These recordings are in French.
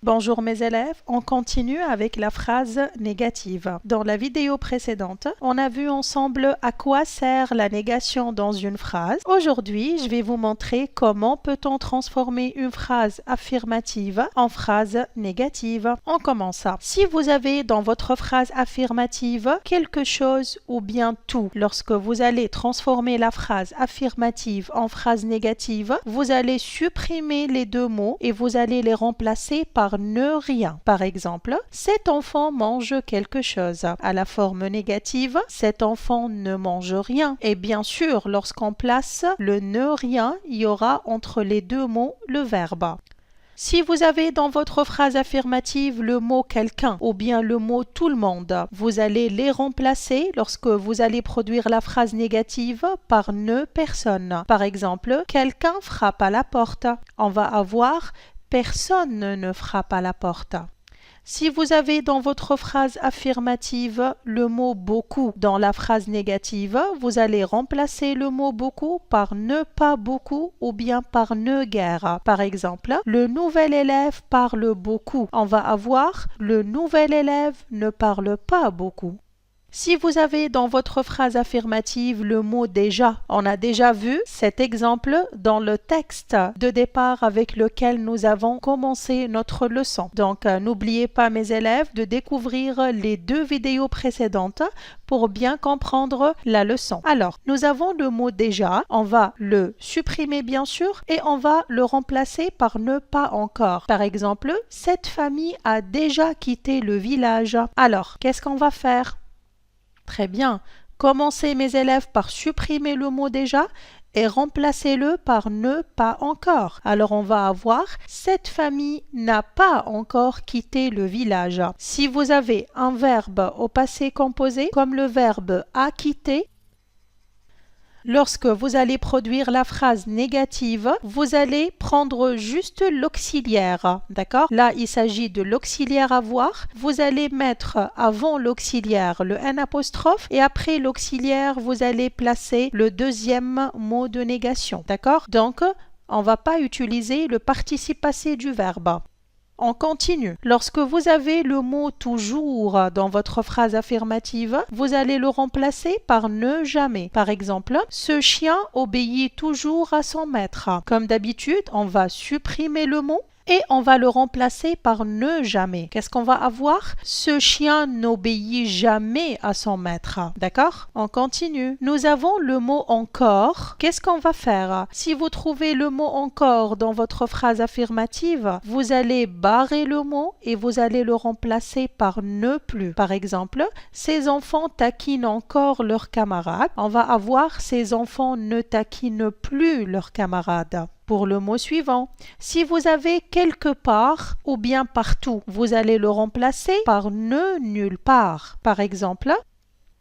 Bonjour mes élèves, on continue avec la phrase négative. Dans la vidéo précédente, on a vu ensemble à quoi sert la négation dans une phrase. Aujourd'hui, je vais vous montrer comment peut-on transformer une phrase affirmative en phrase négative. On commence. Si vous avez dans votre phrase affirmative quelque chose ou bien tout, lorsque vous allez transformer la phrase affirmative en phrase négative, vous allez supprimer les deux mots et vous allez les remplacer par ne rien. Par exemple, cet enfant mange quelque chose. À la forme négative, cet enfant ne mange rien. Et bien sûr, lorsqu'on place le ne rien, il y aura entre les deux mots le verbe. Si vous avez dans votre phrase affirmative le mot quelqu'un ou bien le mot tout le monde, vous allez les remplacer lorsque vous allez produire la phrase négative par ne personne. Par exemple, quelqu'un frappe à la porte. On va avoir personne ne frappe à la porte. Si vous avez dans votre phrase affirmative le mot beaucoup dans la phrase négative, vous allez remplacer le mot beaucoup par ne pas beaucoup ou bien par ne guère. Par exemple, le nouvel élève parle beaucoup. On va avoir le nouvel élève ne parle pas beaucoup. Si vous avez dans votre phrase affirmative le mot déjà, on a déjà vu cet exemple dans le texte de départ avec lequel nous avons commencé notre leçon. Donc, n'oubliez pas mes élèves de découvrir les deux vidéos précédentes pour bien comprendre la leçon. Alors, nous avons le mot déjà, on va le supprimer bien sûr et on va le remplacer par ne pas encore. Par exemple, cette famille a déjà quitté le village. Alors, qu'est-ce qu'on va faire? Très bien. Commencez mes élèves par supprimer le mot déjà et remplacez-le par ne pas encore. Alors on va avoir cette famille n'a pas encore quitté le village. Si vous avez un verbe au passé composé comme le verbe a quitté, lorsque vous allez produire la phrase négative, vous allez prendre juste l'auxiliaire, d'accord? Là, il s'agit de l'auxiliaire avoir. Vous allez mettre avant l'auxiliaire le N apostrophe et après l'auxiliaire, vous allez placer le deuxième mot de négation, d'accord? Donc, on ne va pas utiliser le participe passé du verbe. On continue. Lorsque vous avez le mot toujours dans votre phrase affirmative, vous allez le remplacer par ne jamais. Par exemple, ce chien obéit toujours à son maître. Comme d'habitude, on va supprimer le mot et on va le remplacer par ne jamais. Qu'est-ce qu'on va avoir? Ce chien n'obéit jamais à son maître. D'accord? On continue. Nous avons le mot encore. Qu'est-ce qu'on va faire? Si vous trouvez le mot encore dans votre phrase affirmative, vous allez barrer le mot et vous allez le remplacer par ne plus. Par exemple, ces enfants taquinent encore leurs camarades. On va avoir ces enfants ne taquinent plus leurs camarades. Pour le mot suivant, si vous avez quelque part ou bien partout, vous allez le remplacer par ne nulle part. Par exemple,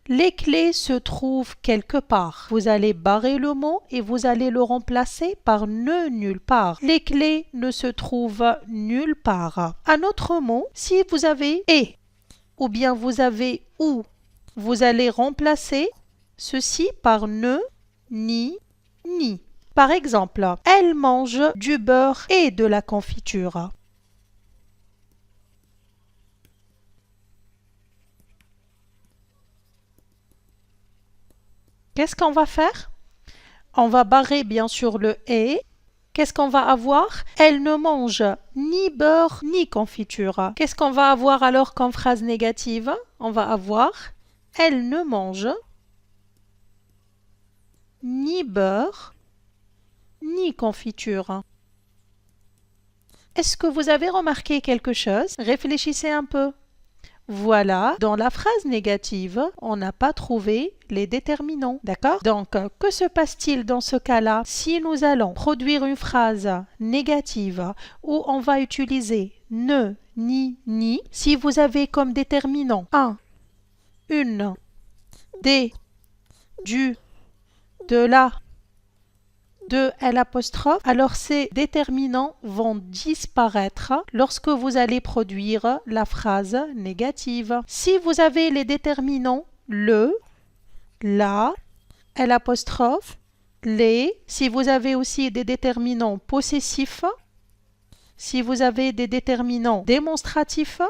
les clés se trouvent quelque part. Vous allez barrer le mot et vous allez le remplacer par ne nulle part. Les clés ne se trouvent nulle part. Un autre mot, si vous avez et ou bien vous avez ou, vous allez remplacer ceci par ne, ni, ni. Par exemple, elle mange du beurre et de la confiture. Qu'est-ce qu'on va faire? On va barrer bien sûr le et. Qu'est-ce qu'on va avoir? Elle ne mange ni beurre ni confiture. Qu'est-ce qu'on va avoir alors comme phrase négative? On va avoir elle ne mange ni beurre ni confiture. Est-ce que vous avez remarqué quelque chose? Réfléchissez un peu. Voilà, dans la phrase négative, on n'a pas trouvé les déterminants, d'accord? Donc, que se passe-t-il dans ce cas-là? Si nous allons produire une phrase négative où on va utiliser ne, ni, si vous avez comme déterminant un, une, des, du, de la, de L', alors ces déterminants vont disparaître lorsque vous allez produire la phrase négative. Si vous avez les déterminants le, la, L', les, si vous avez aussi des déterminants possessifs, Si vous avez des déterminants démonstratifs,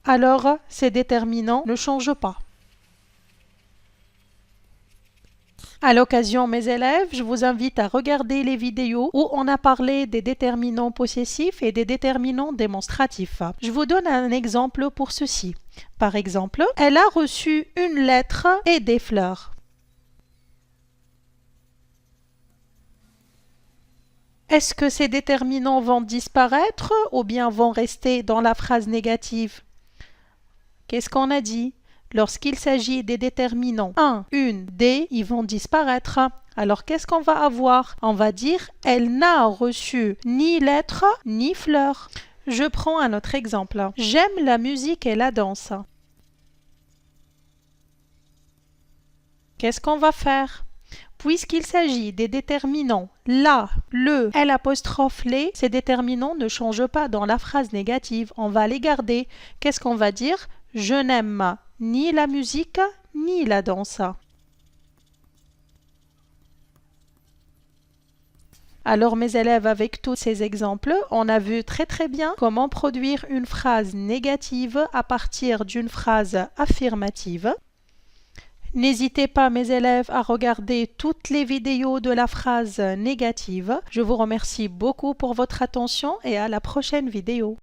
alors ces déterminants ne changent pas. À l'occasion, mes élèves, je vous invite à regarder les vidéos où on a parlé des déterminants possessifs et des déterminants démonstratifs. Je vous donne un exemple pour ceci. Par exemple, elle a reçu une lettre et des fleurs. Est-ce que ces déterminants vont disparaître ou bien vont rester dans la phrase négative? Qu'est-ce qu'on a dit? Lorsqu'il s'agit des déterminants 1, une, des, ils vont disparaître. Alors qu'est-ce qu'on va avoir? On va dire « Elle n'a reçu ni lettre ni fleurs ». Je prends un autre exemple. J'aime la musique et la danse. Qu'est-ce qu'on va faire? Puisqu'il s'agit des déterminants la, le, l'apostrophe les, ces déterminants ne changent pas dans la phrase négative. On va les garder. Qu'est-ce qu'on va dire? Je n'aime ni la musique ni la danse. Alors mes élèves, avec tous ces exemples, on a vu très bien comment produire une phrase négative à partir d'une phrase affirmative. N'hésitez pas, mes élèves, à regarder toutes les vidéos de la phrase négative. Je vous remercie beaucoup pour votre attention et à la prochaine vidéo.